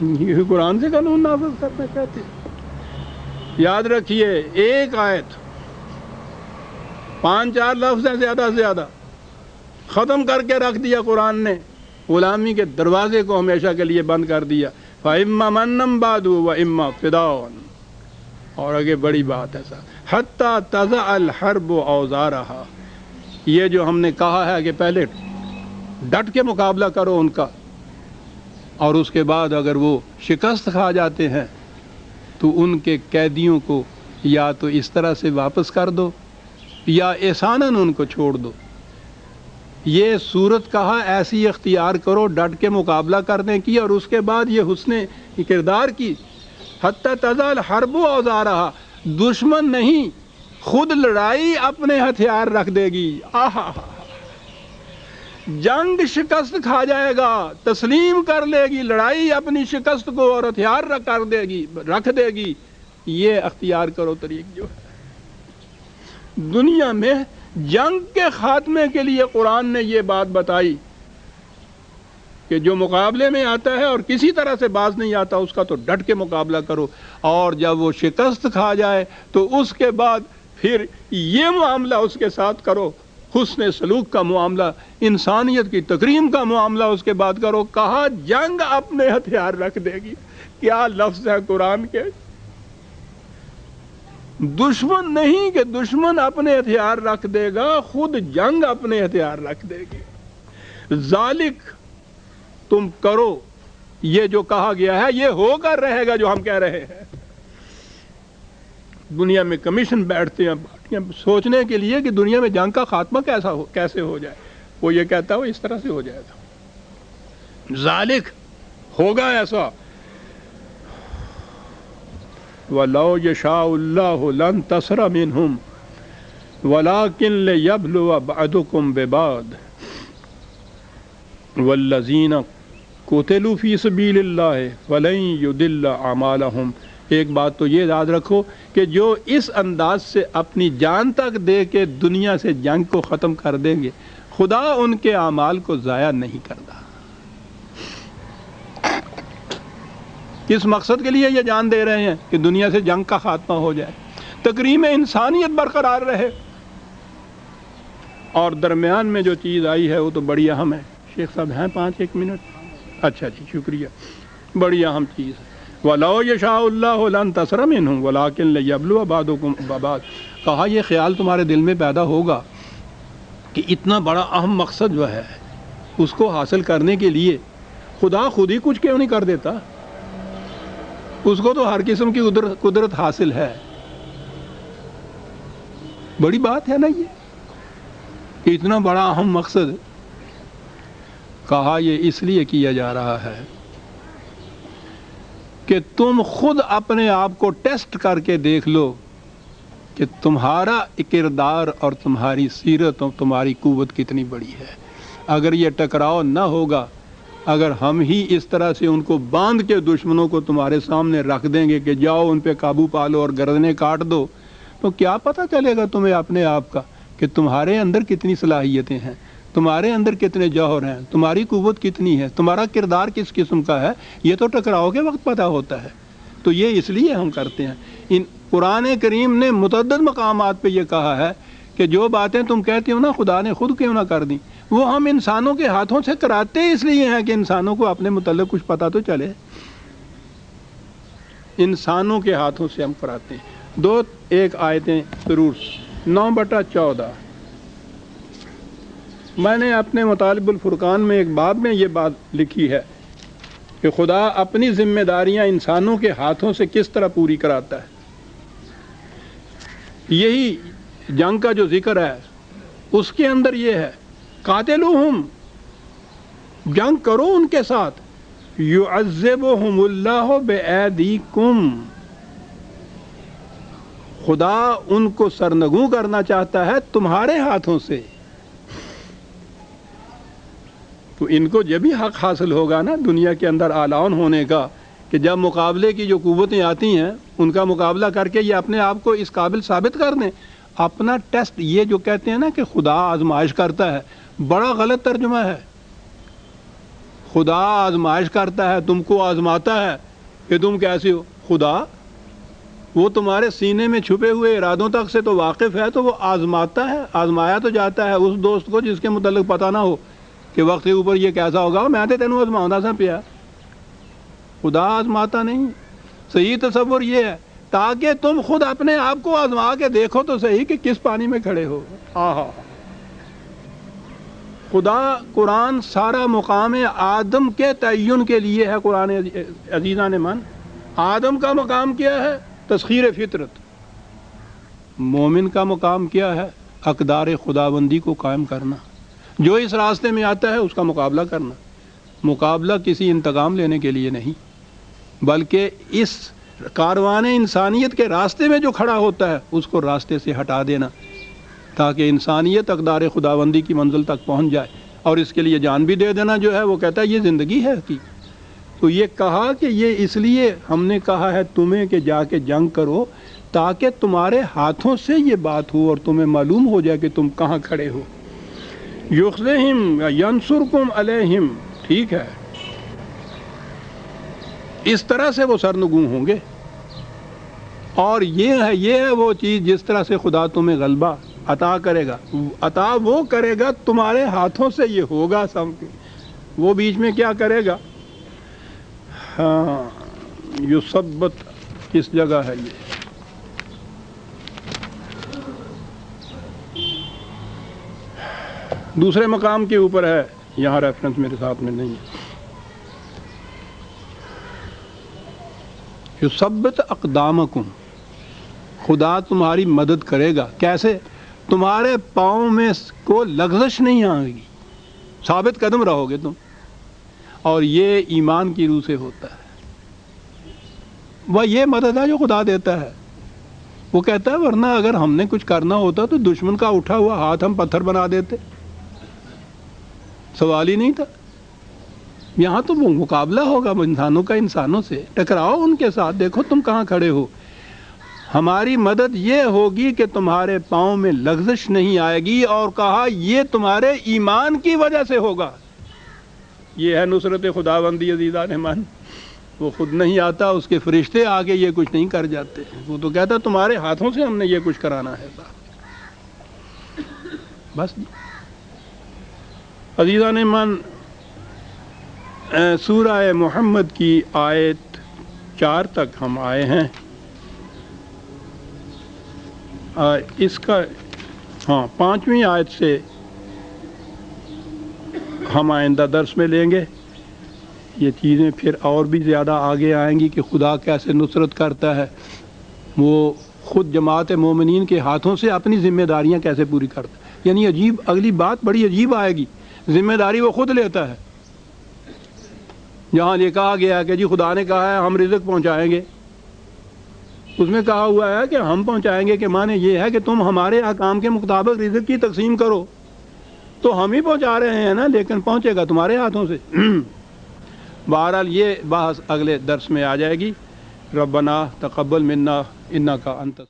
یہ قرآن سے قانون نافذ کرنا چاہتے ہیں۔ یاد رکھیے ایک آیت 5-4 لفظ ہیں زیادہ سے زیادہ، ختم کر کے رکھ دیا قرآن نے، غلامی کے دروازے کو ہمیشہ کے لیے بند کر دیا۔ فَإِمَّا مَنًّا بَعْدُ وَإِمَّا فِدَاءٌ، اور آگے بڑی بات ہے صاحب، حَتَّى تَضَعَ الْحَرْبُ أَوْزَارَهَا، یہ جو ہم نے کہا ہے کہ پہلے ڈٹ کے مقابلہ کرو ان کا، اور اس کے بعد اگر وہ شکست کھا جاتے ہیں تو ان کے قیدیوں کو یا تو اس طرح سے واپس کر دو یا احساناً ان کو چھوڑ دو۔ یہ صورت کہا ایسی اختیار کرو ڈٹ کے مقابلہ کرنے کی، اور اس کے بعد یہ حسن کردار کی، حتی تضع الحرب اوزارہا، دشمن نہیں خود لڑائی اپنے ہتھیار رکھ دے گی۔ آہا، جنگ شکست کھا جائے گا، تسلیم کر لے گی، لڑائی اپنی شکست کو اور ہتھیار رکھ دے گی۔ یہ اختیار کرو طریق جو ہے دنیا میں جنگ کے خاتمے کے لیے قرآن نے یہ بات بتائی کہ جو مقابلے میں آتا ہے اور کسی طرح سے باز نہیں آتا اس کا تو ڈٹ کے مقابلہ کرو، اور جب وہ شکست کھا جائے تو اس کے بعد پھر یہ معاملہ اس کے ساتھ کرو، حسن سلوک کا معاملہ، انسانیت کی تکریم کا معاملہ اس کے بعد کرو۔ کہا جنگ اپنے ہتھیار رکھ دے گی۔ کیا لفظ ہے قرآن کے، دشمن نہیں کہ دشمن اپنے ہتھیار رکھ دے گا، خود جنگ اپنے ہتھیار رکھ دے گی۔ ذالک، تم کرو یہ جو کہا گیا ہے، یہ ہو کر رہے گا جو ہم کہہ رہے ہیں۔ دنیا میں کمیشن بیٹھتے ہیں پارٹیاں سوچنے کے لیے کہ دنیا میں جنگ کا خاتمہ کیسے ہو جائے، وہ یہ کہتا ہے اس طرح سے ہو جائے گا۔ ذالک، ہوگا ایسا۔ وَلَوْ يَشَاءُ اللَّهُ لَانتَصَرَ مِنْهُمْ وَلَكِنْ لِيَبْلُوَ بَعْضَكُمْ بِبَعْضٍ وَالَّذِينَ قُتِلُوا فِي سَبِيلِ اللَّهِ فَلَنْ يُضِلَّ أَعْمَالَهُمْ۔ ایک بات تو یہ یاد رکھو کہ جو اس انداز سے اپنی جان تک دے کے دنیا سے جنگ کو ختم کر دیں گے، خدا ان کے اعمال کو ضائع نہیں کرتا۔ کس مقصد کے لیے یہ جان دے رہے ہیں؟ کہ دنیا سے جنگ کا خاتمہ ہو جائے، تکریم انسانیت برقرار رہے۔ اور درمیان میں جو چیز آئی ہے وہ تو بڑی اہم ہے۔ شیخ صاحب ہیں 5-1 منٹ؟ اچھا جی، شکریہ، بڑی اہم چیز ہے۔ وَلَوْ يَشَاءُ اللَّهُ لَانتَصَرَ مِنْهُمْ وَلَكِنْ لِيَبْلُوَ بَعْضَكُمْ بِبَعْضٍ۔ کہا یہ خیال تمہارے دل میں پیدا ہوگا کہ اتنا بڑا اہم مقصد جو ہے اس کو حاصل کرنے کے لیے خدا خود ہی کچھ کیوں نہیں کر دیتا؟ اس کو تو ہر قسم کی قدرت حاصل ہے۔ بڑی بات ہے نا یہ کہ اتنا بڑا اہم مقصد، کہا یہ اس لیے کیا جا رہا ہے کہ تم خود اپنے آپ کو ٹیسٹ کر کے دیکھ لو کہ تمہارا کردار اور تمہاری سیرت اور تمہاری قوت کتنی بڑی ہے۔ اگر یہ ٹکراؤ نہ ہوگا، اگر ہم ہی اس طرح سے ان کو باندھ کے دشمنوں کو تمہارے سامنے رکھ دیں گے کہ جاؤ ان پہ قابو پالو اور گردنیں کاٹ دو، تو کیا پتہ چلے گا تمہیں اپنے آپ کا کہ تمہارے اندر کتنی صلاحیتیں ہیں، تمہارے اندر کتنے جوہر ہیں، تمہاری قوت کتنی ہے، تمہارا کردار کس قسم کا ہے۔ یہ تو ٹکراؤ کے وقت پتہ ہوتا ہے۔ تو یہ اس لیے ہم کرتے ہیں۔ قرآن کریم نے متعدد مقامات پہ یہ کہا ہے کہ جو باتیں تم کہتے ہو نا خدا نے خود کیوں نہ کر دیں، وہ ہم انسانوں کے ہاتھوں سے کراتے اس لیے ہیں کہ انسانوں کو اپنے متعلق کچھ پتہ تو چلے۔ انسانوں کے ہاتھوں سے ہم کراتے ہیں۔ ایک آیتیں ضرور 9/14 میں نے اپنے مطالب الفرقان میں ایک باب میں یہ بات لکھی ہے کہ خدا اپنی ذمہ داریاں انسانوں کے ہاتھوں سے کس طرح پوری کراتا ہے۔ یہی جنگ کا جو ذکر ہے اس کے اندر یہ ہے، قاتلوہم، جنگ کرو ان کے ساتھ، یعذبہم اللہ بایدیکم، خدا ان کو سرنگوں کرنا چاہتا ہے تمہارے ہاتھوں سے۔ تو ان کو جب بھی حق حاصل ہوگا نا دنیا کے اندر اعلان ہونے کا، کہ جب مقابلے کی جو قوتیں آتی ہیں ان کا مقابلہ کر کے یہ اپنے آپ کو اس قابل ثابت کر دیں۔ اپنا ٹیسٹ، یہ جو کہتے ہیں نا کہ خدا آزمائش کرتا ہے، بڑا غلط ترجمہ ہے۔ خدا آزمائش کرتا ہے، تم کو آزماتا ہے کہ تم کیسے ہو. خدا وہ تمہارے سینے میں چھپے ہوئے ارادوں تک سے تو واقف ہے، تو وہ آزماتا ہے، آزمایا تو جاتا ہے اس دوست کو جس کے متعلق پتہ نہ ہو کہ وقت کے اوپر یہ کیسا ہوگا. میں تو تینوں آزماؤں سا پیا. خدا آزماتا نہیں. صحیح تصور یہ ہے تاکہ تم خود اپنے آپ کو آزما کے دیکھو تو صحیح کہ کس پانی میں کھڑے ہو. آہا. خدا قرآن سارا مقام آدم کے تعین کے لیے ہے. قرآن عزیزان من، آدم کا مقام کیا ہے؟ تسخیر فطرت. مومن کا مقام کیا ہے؟ اقدار خداوندی کو قائم کرنا. جو اس راستے میں آتا ہے اس کا مقابلہ کرنا. مقابلہ کسی انتقام لینے کے لیے نہیں، بلکہ اس کاروان انسانیت کے راستے میں جو کھڑا ہوتا ہے اس کو راستے سے ہٹا دینا تاکہ انسانیت اقدار خداوندی کی منزل تک پہنچ جائے. اور اس کے لیے جان بھی دے دینا جو ہے وہ کہتا ہے یہ زندگی ہے کی. تو یہ کہا کہ یہ اس لیے ہم نے کہا ہے تمہیں کہ جا کے جنگ کرو تاکہ تمہارے ہاتھوں سے یہ بات ہو اور تمہیں معلوم ہو جائے کہ تم کہاں کھڑے ہو. یخزہم ینصرکم علیہم. ٹھیک ہے، اس طرح سے وہ سرنگوں ہوں گے. اور یہ ہے وہ چیز جس طرح سے خدا تمہیں غلبہ عطا کرے گا. عطا وہ کرے گا تمہارے ہاتھوں سے یہ ہوگا سب. وہ بیچ میں کیا کرے گا؟ ہاں، یثبت کس جگہ ہے یہ؟ دوسرے مقام کے اوپر ہے، یہاں ریفرنس میرے ساتھ میں نہیں ہے. یثبت اقدامکم. خدا تمہاری مدد کرے گا. کیسے؟ تمہارے پاؤں میں کو لغزش نہیں آئے گی، ثابت قدم رہو گے تم. اور یہ ایمان کی روح سے ہوتا ہے. وہ یہ مدد ہے جو خدا دیتا ہے. وہ کہتا ہے ورنہ اگر ہم نے کچھ کرنا ہوتا تو دشمن کا اٹھا ہوا ہاتھ ہم پتھر بنا دیتے، سوال ہی نہیں تھا. یہاں تو وہ مقابلہ ہوگا انسانوں کا انسانوں سے. ٹکراؤ ان کے ساتھ، دیکھو تم کہاں کھڑے ہو. ہماری مدد یہ ہوگی کہ تمہارے پاؤں میں لغزش نہیں آئے گی. اور کہا یہ تمہارے ایمان کی وجہ سے ہوگا. یہ ہے نصرت خداوندی عزیزان من. وہ خود نہیں آتا، اس کے فرشتے آگے یہ کچھ نہیں کر جاتے. وہ تو کہتا تمہارے ہاتھوں سے ہم نے یہ کچھ کرانا ہے. بس عزیزان من، سورہ محمد کی آیت 4 تک ہم آئے ہیں. اس کا 5ویں آیت سے ہم آئندہ درس میں لیں گے. یہ چیزیں پھر اور بھی زیادہ آگے آئیں گی کہ خدا کیسے نصرت کرتا ہے. وہ خود جماعت مومنین کے ہاتھوں سے اپنی ذمہ داریاں کیسے پوری کرتا ہے. یعنی عجیب، اگلی بات بڑی عجیب آئے گی. ذمہ داری وہ خود لیتا ہے. جہاں یہ کہا گیا ہے کہ جی خدا نے کہا ہے ہم رزق پہنچائیں گے، اس میں کہا ہوا ہے کہ ہم پہنچائیں گے، کہ معنی یہ ہے کہ تم ہمارے احکام کے مطابق رزق کی تقسیم کرو. تو ہم ہی پہنچا رہے ہیں نا، لیکن پہنچے گا تمہارے ہاتھوں سے. بہرحال یہ بحث اگلے درس میں آ جائے گی. ربنا تقبل منا انک انت